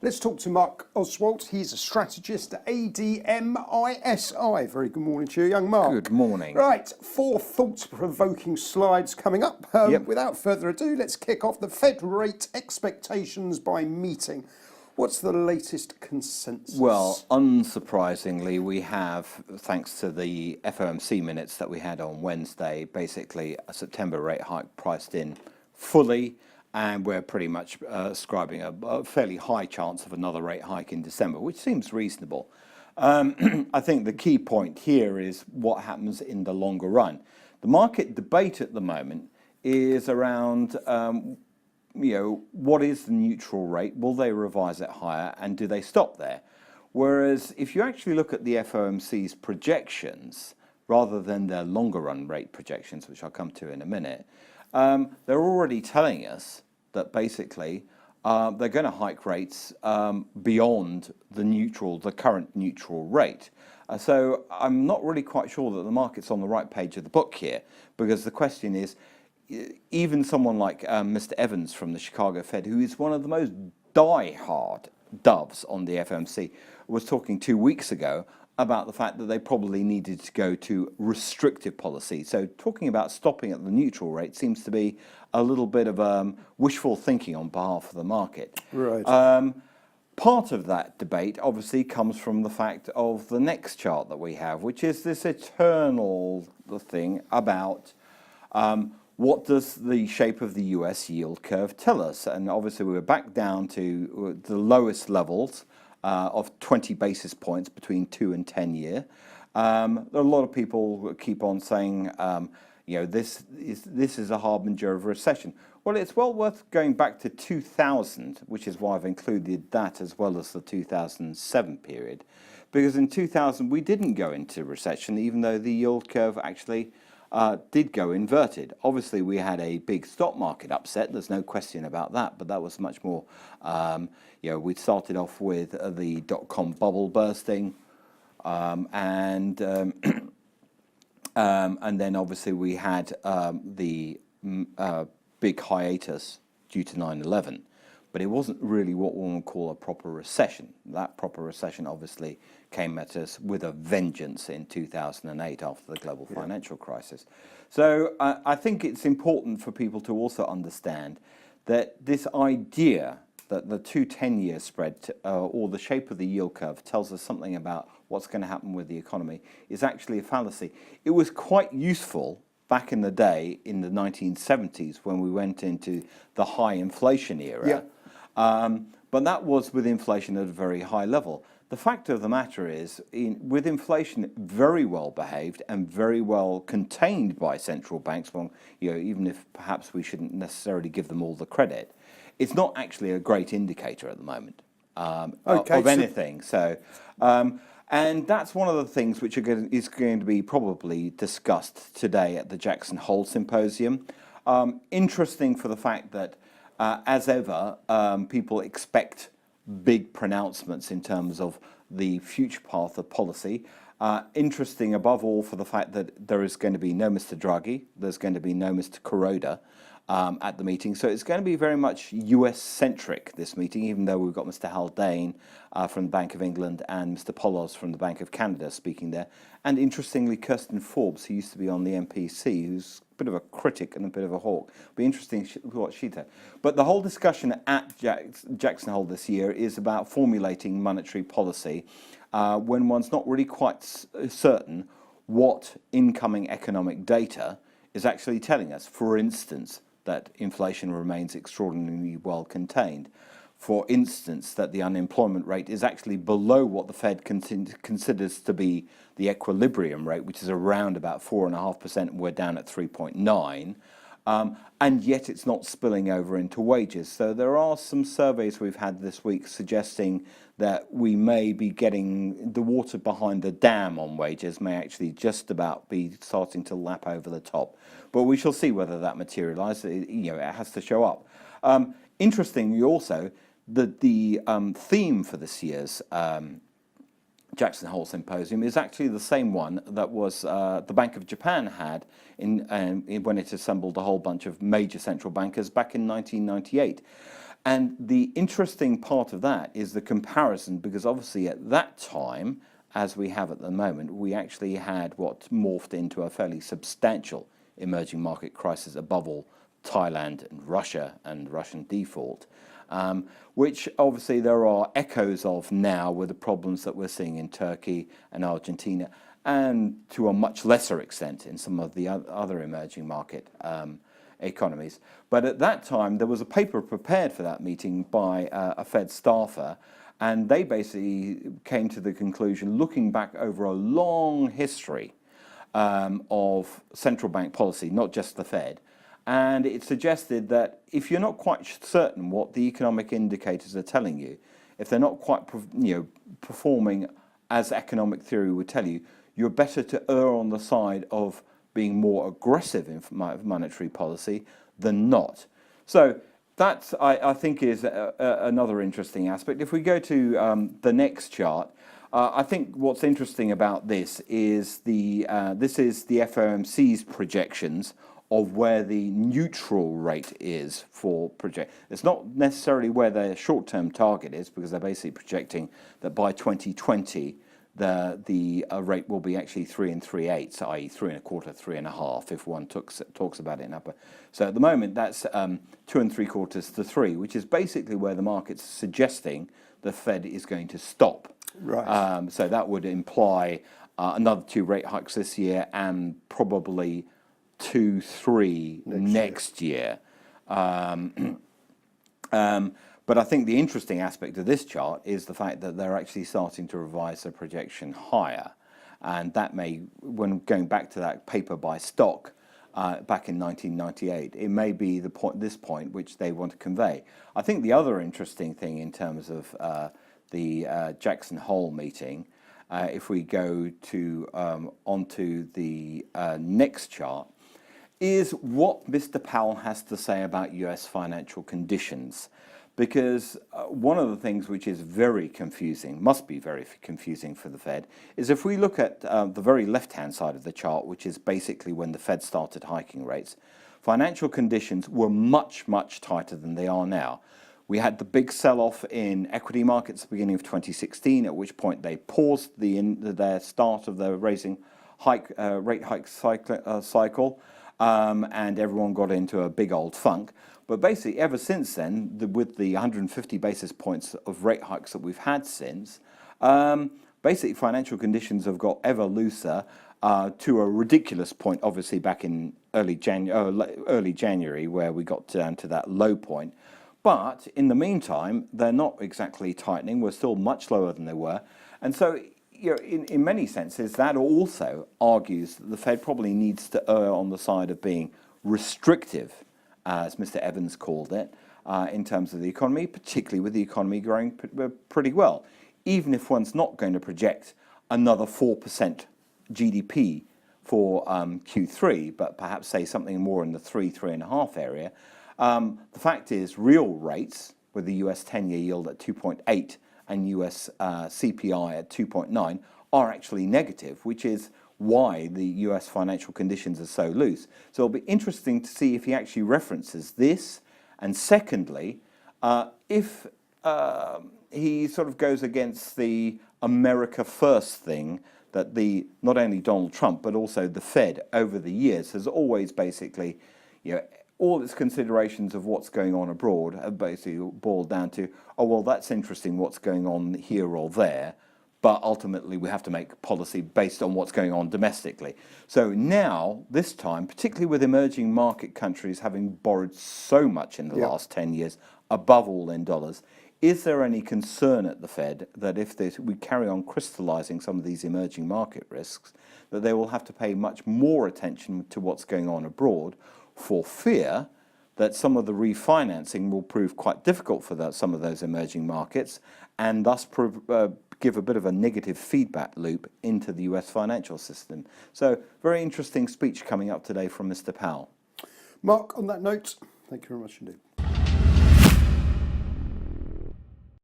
Let's talk to Marc Ostwald. He's a strategist at ADMISI. Very good morning to you, young Mark. Good morning. Right, 4 thought-provoking slides coming up. Without further ado, let's kick off the Fed rate expectations by meeting. What's the latest consensus? Well, unsurprisingly, we have, thanks to the FOMC minutes that we had on Wednesday, basically a September rate hike priced in fully. And we're pretty much ascribing a fairly high chance of another rate hike in December, which seems reasonable. I think the key point here is what happens in the longer run. The market debate at the moment is around, what is the neutral rate? Will they revise it higher? And do they stop there? Whereas if you actually look at the FOMC's projections, rather than their longer run rate projections, which I'll come to in a minute, they're already telling us that basically they're going to hike rates beyond the current neutral rate. So I'm not really quite sure that the market's on the right page of the book here, because the question is, even someone like Mr. Evans from the Chicago Fed, who is one of the most die-hard doves on the FOMC, was talking 2 weeks ago about the fact that they probably needed to go to restrictive policy. So talking about stopping at the neutral rate seems to be a little bit of wishful thinking on behalf of the market. Right. Part of that debate obviously comes from the fact of the next chart that we have, which is this eternal thing about what does the shape of the US yield curve tell us? And obviously we're back down to the lowest levels of 20 basis points between 2 and 10 year. There are a lot of people who keep on saying, this is a harbinger of recession. Well, it's well worth going back to 2000, which is why I've included that as well as the 2007 period, because in 2000 we didn't go into recession, even though the yield curve actually did go inverted. Obviously, we had a big stock market upset. There's no question about that, but that was much more, we started off with the dot-com bubble bursting, and then obviously we had the big hiatus due to 9/11. But it wasn't really what one would call a proper recession. That proper recession obviously came at us with a vengeance in 2008 after the global financial crisis. So I think it's important for people to also understand that this idea that the 2-10-year spread or the shape of the yield curve tells us something about what's going to happen with the economy is actually a fallacy. It was quite useful back in the day in the 1970s when we went into the high inflation era. Yeah. But that was with inflation at a very high level. The fact of the matter is, with inflation very well behaved and very well contained by central banks, well, even if perhaps we shouldn't necessarily give them all the credit, it's not actually a great indicator at the moment of anything. And that's one of the things which is going to be probably discussed today at the Jackson Hole Symposium. Interesting for the fact that as ever, people expect big pronouncements in terms of the future path of policy. Interesting above all for the fact that there is going to be no Mr. Draghi, there's going to be no Mr. Kuroda at the meeting. So it's going to be very much US-centric, this meeting, even though we've got Mr. Haldane from the Bank of England and Mr. Polos from the Bank of Canada speaking there. And interestingly, Kirsten Forbes, who used to be on the MPC, who's a bit of a critic and a bit of a hawk. It'll be interesting what she said. But the whole discussion at Jackson Hole this year is about formulating monetary policy when one's not really quite certain what incoming economic data is actually telling us. For instance, that inflation remains extraordinarily well contained. For instance, that the unemployment rate is actually below what the Fed considers to be the equilibrium rate, which is around about 4.5%, and we're down at 3.9%. And yet it's not spilling over into wages. So there are some surveys we've had this week suggesting that we may be getting the water behind the dam on wages may actually just about be starting to lap over the top. But we shall see whether that materialises. It has to show up. Interestingly also, the theme for this year's Jackson Hole Symposium is actually the same one that was the Bank of Japan had when it assembled a whole bunch of major central bankers back in 1998. And the interesting part of that is the comparison, because obviously at that time, as we have at the moment, we actually had what morphed into a fairly substantial emerging market crisis, above all Thailand and Russia and Russian default, which obviously there are echoes of now with the problems that we're seeing in Turkey and Argentina, and to a much lesser extent in some of the other emerging market economies. But at that time, there was a paper prepared for that meeting by a Fed staffer, and they basically came to the conclusion, looking back over a long history of central bank policy, not just the Fed, and it suggested that if you're not quite certain what the economic indicators are telling you, if they're not quite performing as economic theory would tell you, you're better to err on the side of being more aggressive in monetary policy than not. So that, I think, is another interesting aspect. If we go to the next chart, I think what's interesting about this is this is the FOMC's projections of where the neutral rate is for project. It's not necessarily where their short-term target is, because they're basically projecting that by 2020 the rate will be actually 3 3/8, i.e. 3 1/4, 3 1/2, if one talks about it in upper. So at the moment that's 2 3/4 to 3, which is basically where the market's suggesting the Fed is going to stop. Right. So that would imply another 2 rate hikes this year and probably 2, 3 next year. But I think the interesting aspect of this chart is the fact that they're actually starting to revise their projection higher. And that may, when going back to that paper by Stock back in 1998, it may be this point which they want to convey. I think the other interesting thing in terms of the Jackson Hole meeting, if we go to onto the next chart, is what Mr. Powell has to say about US financial conditions. Because one of the things which is very confusing, must be very confusing for the Fed, is if we look at the very left-hand side of the chart, which is basically when the Fed started hiking rates, financial conditions were much, much tighter than they are now. We had the big sell-off in equity markets at the beginning of 2016, at which point they paused their start of the rate hike cycle, and everyone got into a big old funk. But basically, ever since then, with the 150 basis points of rate hikes that we've had since, basically financial conditions have got ever looser to a ridiculous point, obviously back in early January, where we got down to that low point. But in the meantime, they're not exactly tightening. We're still much lower than they were. And so, in many senses, that also argues that the Fed probably needs to err on the side of being restrictive, as Mr. Evans called it, in terms of the economy, particularly with the economy growing pretty well. Even if one's not going to project another 4% GDP for Q3, but perhaps say something more in the 3.5 area, the fact is real rates, with the US 10-year yield at 2.8 and US CPI at 2.9, are actually negative, which is why the US financial conditions are so loose. So it'll be interesting to see if he actually references this, and secondly, if he sort of goes against the America First thing that not only Donald Trump but also the Fed over the years has always basically, all its considerations of what's going on abroad have basically boiled down to, oh well, that's interesting what's going on here or there, but ultimately we have to make policy based on what's going on domestically. So now, this time, particularly with emerging market countries having borrowed so much in the last 10 years, above all in dollars, is there any concern at the Fed that if we carry on crystallizing some of these emerging market risks, that they will have to pay much more attention to what's going on abroad, for fear that some of the refinancing will prove quite difficult for some of those emerging markets, and thus give a bit of a negative feedback loop into the US financial system. So, very interesting speech coming up today from Mr. Powell. Mark, on that note, thank you very much indeed.